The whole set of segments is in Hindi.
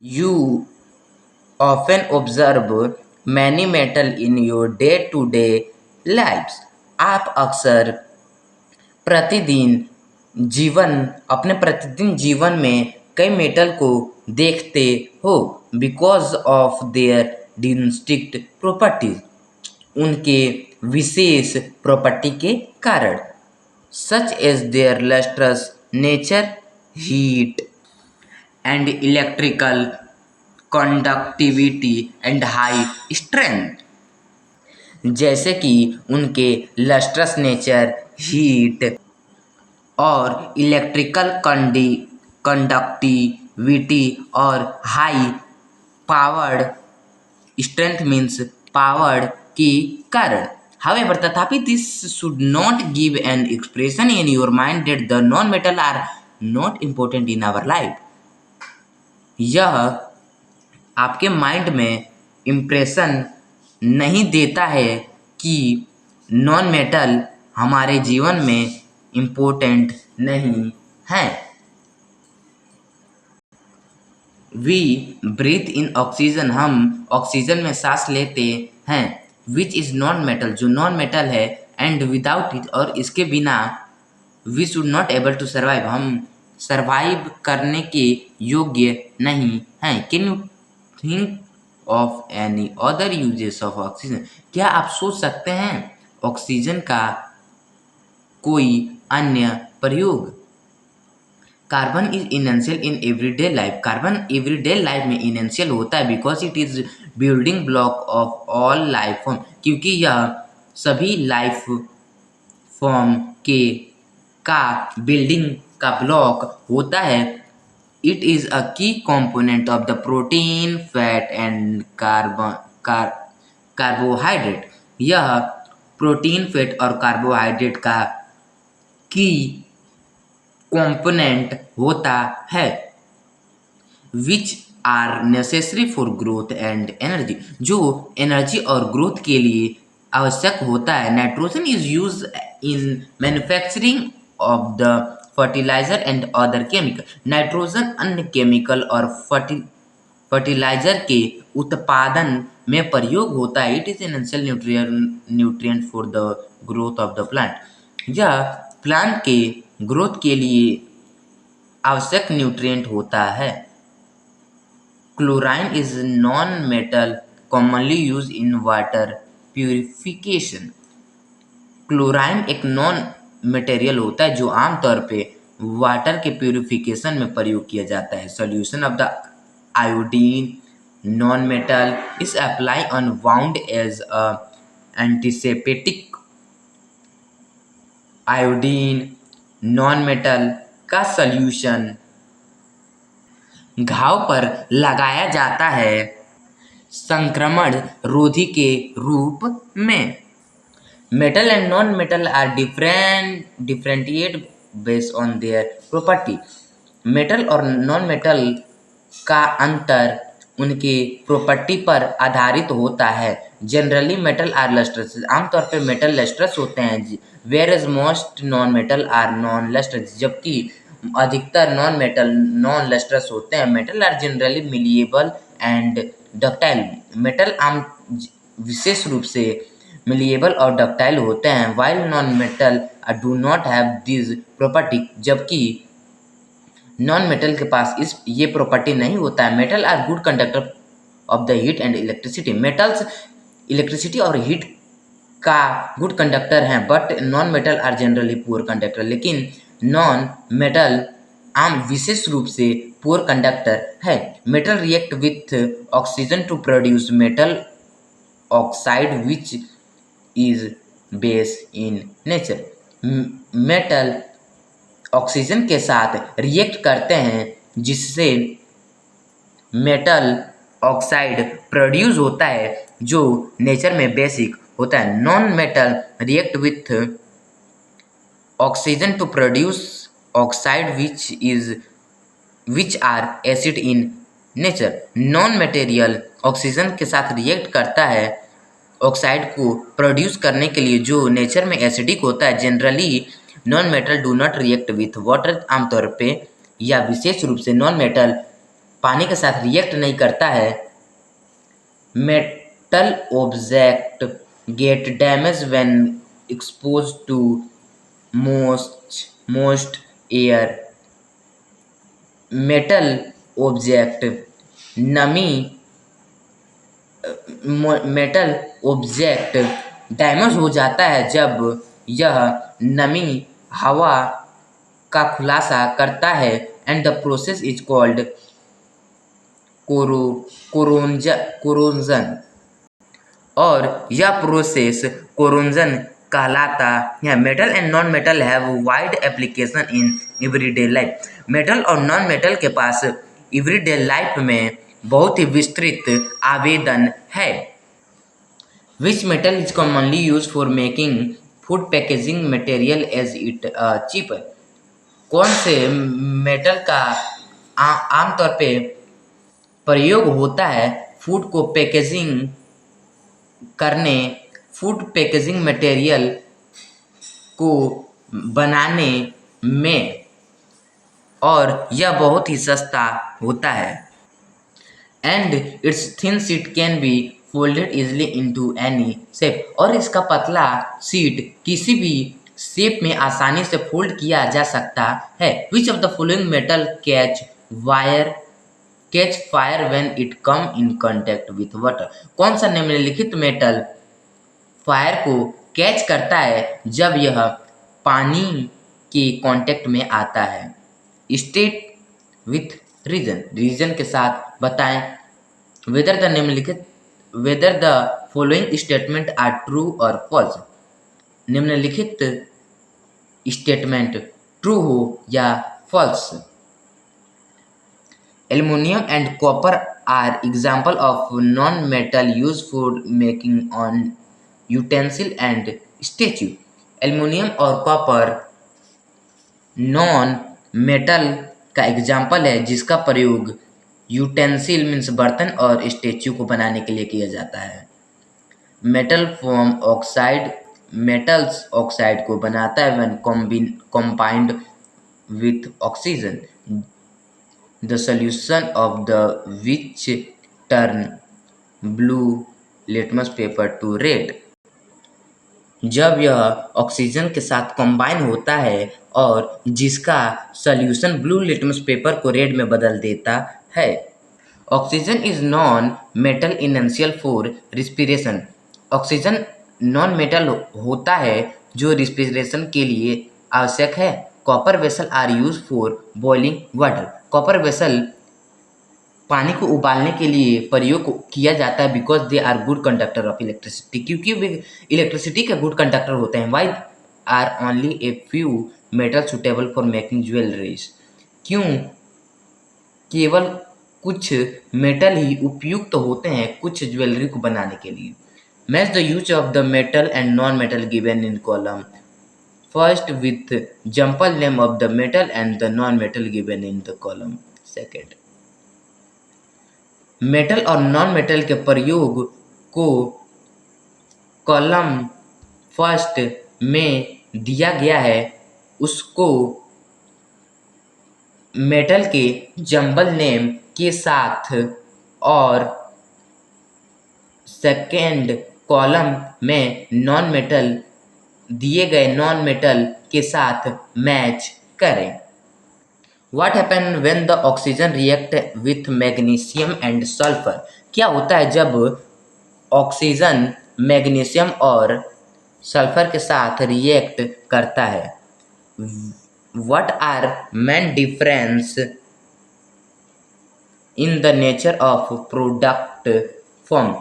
You often observe many metal in your day-to-day lives. आप अक्सर प्रतिदिन अपने प्रतिदिन जीवन में कई मेटल को देखते हो because of their distinct properties, उनके विशेष प्रॉपर्टी के कारण, such as their lustrous nature, heat and electrical conductivity and high strength। जैसे कि उनके लस्ट्रस नेचर, हीट और इलेक्ट्रिकल कंडक्टिविटी और high powered strength means powered के कारण। However, तथापि this should not give an expression in your mind that the non-metal are not important in our life। यह आपके माइंड में इम्प्रेशन नहीं देता है कि नॉन मेटल हमारे जीवन में इम्पोर्टेंट नहीं है। वी ब्रीथ इन ऑक्सीजन, हम ऑक्सीजन में सांस लेते हैं, विच इज़ नॉन मेटल, जो नॉन मेटल है, एंड विदाउट इट, और इसके बिना we should not able to survive, हम सर्वाइव करने के योग्य नहीं हैं। Can you think of any other uses of oxygen, क्या आप सोच सकते हैं ऑक्सीजन का कोई अन्य प्रयोग? Carbon is essential in everyday life, carbon everyday life में इनेंशियल होता है because it is building block of all life form, क्योंकि यह सभी लाइफ फॉर्म के का बिल्डिंग का ब्लॉक होता है। It is a key component of the protein, fat and carbohydrate, यह प्रोटीन, फैट और कार्बोहाइड्रेट का की कंपोनेंट होता है, which are necessary for growth and energy, जो एनर्जी और ग्रोथ के लिए आवश्यक होता है। Nitrogen is use in manufacturing of the fertilizer and other chemical, nitrogen अन्य केमिकल और फर्टिलाइजर के उत्पादन में प्रयोग होता है। It is essential nutrient for the growth of the plant, यह प्लांट के ग्रोथ के लिए आवश्यक न्यूट्रिएंट होता है। Chlorine is non metal commonly use in water purification, chlorine एक नॉन मटेरियल होता है जो आमतौर पे वाटर के प्यूरिफिकेशन में प्रयोग किया जाता है। Solution of the iodine non metal is apply on wound as a antiseptic, iodine non metal का सॉल्यूशन घाव पर लगाया जाता है संक्रमण रोधी के रूप में। Metal and non metal are differentiate based on their property, metal और नॉन मेटल का अंतर उनके प्रॉपर्टी पर आधारित होता है। जनरली मेटल आर लस्ट्रस, आमतौर पर मेटल लस्ट्रस होते हैं, whereas most non metal are non lustrous, जबकि अधिकतर नॉन मेटल नॉन लस्ट्रस होते हैं। Metal are generally malleable and ductile, metal आम विशेष रूप से मिलिएबल और डक्टाइल होते हैं, while non metal do not have this property, जबकि नॉन मेटल के पास ये प्रॉपर्टी नहीं होता है। Metal are good conductor of the heat and electricity, metals electricity और हीट का गुड कंडक्टर हैं, but non metal are generally poor conductor, लेकिन नॉन मेटल आम विशेष रूप से पुअर कंडक्टर है। Metal react with oxygen to produce metal oxide which is base in nature, metal oxygen के साथ रिएक्ट करते हैं जिससे मेटल ऑक्साइड प्रोड्यूस होता है जो नेचर में बेसिक होता है। Non metal react with oxygen to produce oxide which are acid in nature, non material oxygen के साथ रिएक्ट करता है ऑक्साइड को प्रोड्यूस करने के लिए जो नेचर में एसिडिक होता है। Generally non metal do not react with water, आमतौर पे या विशेष रूप से नॉन मेटल पानी के साथ रिएक्ट नहीं करता है, metal object get damage when expose to most air. Metal object नमी मेटल ऑब्जेक्ट डैमेज हो जाता है जब यह नमी हवा का खुलासा करता है and the process is called corrosion और यह प्रोसेस कोरोजन कहलाता है। Metal and non metal have wide application in everyday life. Metal और नॉन मेटल के पास एवरीडे लाइफ में बहुत ही विस्तृत आवेदन है। Which metal is commonly use for making food packaging material as it cheaper. कौन से मेटल का आमतौर पे प्रयोग होता है फूड पैकेजिंग मटेरियल को बनाने में, और यह बहुत ही सस्ता होता है। And it's thin sheet can be folded easily into any shape, और इसका पतला शीट किसी भी शेप में आसानी से फोल्ड किया जा सकता है। Which of the following metal catch fire when it come in contact with water. कौन सा निम्नलिखित मेटल फायर को कैच करता है जब यह पानी के कांटेक्ट में आता है। स्टेट विथ रीजन के साथ बताएं whether the following statement are true और फॉल्स। निम्नलिखित स्टेटमेंट ट्रू हो या false. Aluminium and copper are example of non metal use for making on utensil and statue. Aluminium और कॉपर नॉन मेटल का एग्जाम्पल है जिसका प्रयोग यूटेंसिल मीन्स बर्तन और स्टैचू को बनाने के लिए किया जाता है। Metal form oxide metals oxide को बनाता है when combined with oxygen, the solution of the which turn blue litmus paper to red। जब यह ऑक्सीजन के साथ कंबाइन होता है और जिसका सॉल्यूशन ब्लू लिटमस पेपर को रेड में बदल देता है। Oxygen is non metal essential for respiration. Oxygen non metal होता है जो रिस्पिरेशन के लिए आवश्यक है। Copper vessel are use for boiling water. Copper vessel पानी को उबालने के लिए प्रयोग किया जाता है because they are good conductor of electricity, क्योंकि वे इलेक्ट्रिसिटी के गुड कंडक्टर होते हैं। Why are only a few metal suitable for making jewelleries. क्यों केवल कुछ मेटल ही उपयुक्त होते हैं कुछ ज्वेलरी को बनाने के लिए। Match the use of the metal and non metal given in column first with example name of the metal and the non metal given in the column second. Metal और नॉन मेटल के प्रयोग को कॉलम फर्स्ट में दिया गया है, उसको मेटल के जंबल नेम के साथ और सेकेंड कॉलम में नॉन मेटल दिए गए नॉन मेटल के साथ मैच करें। What happen when the oxygen react with magnesium and sulfur? क्या होता है जब ऑक्सीजन मैग्नीशियम और सल्फर के साथ रिएक्ट करता है। What are main difference in the nature of product formed?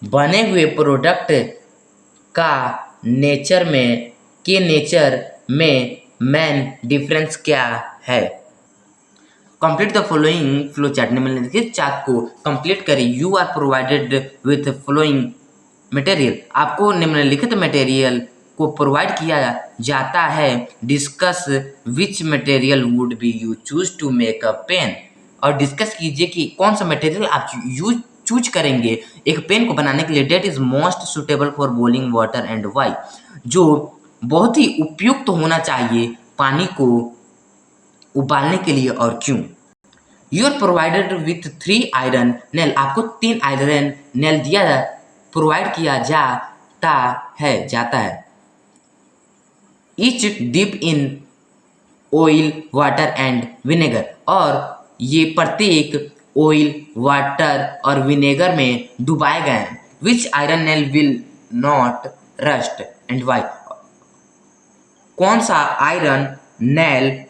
बने हुए प्रोडक्ट का नेचर में मेन डिफरेंस क्या है। Complete the following flow chart. निम्नलिखित चार्ट को कंप्लीट करें। You are provided with following material. आपको निम्नलिखित मटेरियल को प्रोवाइड किया जाता है। Discuss which material would be you choose to make a pen. और डिस्कस कीजिए कि कौन सा मटेरियल आप चूज करेंगे एक पेन को बनाने के लिए। That is most suitable for boiling water and why. जो बहुत ही उपयुक्त होना चाहिए पानी को उबालने के लिए और क्यों? You are provided with 3 iron nail, आपको 3 आयरन नेल प्रोवाइड किया जाता है। Each dip in oil water and vinegar, और ये प्रत्येक ऑयल वाटर और विनेगर में डुबाए गए हैं। Which iron nail will not rust and why, कौन सा आयरन नेल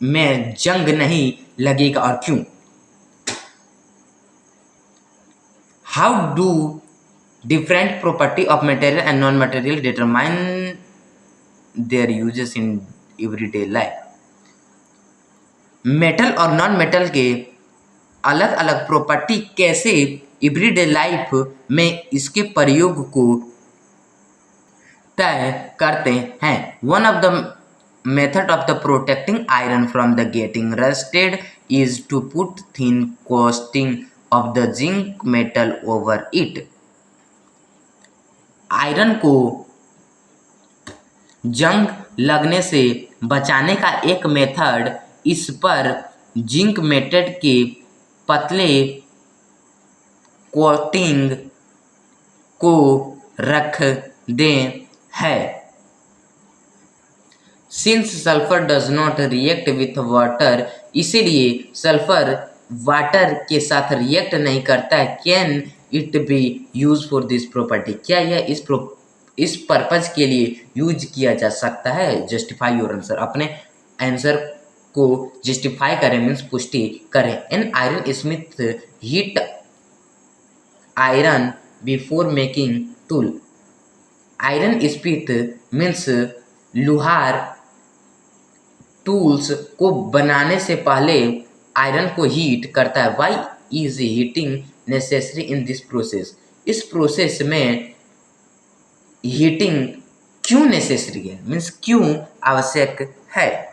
में जंग नहीं लगेगा और क्यों? How do different property of material and non material determine there uses in everyday life. Metal और नॉन मेटल के अलग अलग प्रॉपर्टी कैसे एवरीडे लाइफ में इसके प्रयोग को तय करते हैं। One of the method of the protecting iron from the getting rusted is to put thin coating of the zinc metal over it. Iron को जंग लगने से बचाने का एक मेथड इस पर जिंक मेटल के पतले कोटिंग को रख दें है। Since sulphur does not react with water, इसीलिए सल्फर वाटर के साथ रिएक्ट नहीं करता है। Can it be use for this property, क्या यह इस पर्पज के लिए यूज किया जा सकता है? जस्टिफाई योर आंसर, अपने आंसर को जस्टिफाई करें, मीन्स पुष्टि करें। An iron smith heat iron before making tool, iron smith means लोहार टूल्स को बनाने से पहले आयरन को हीट करता है। Why is heating necessary in this process, इस प्रोसेस में हीटिंग क्यों नेसेसरी है, मीन्स क्यों आवश्यक है?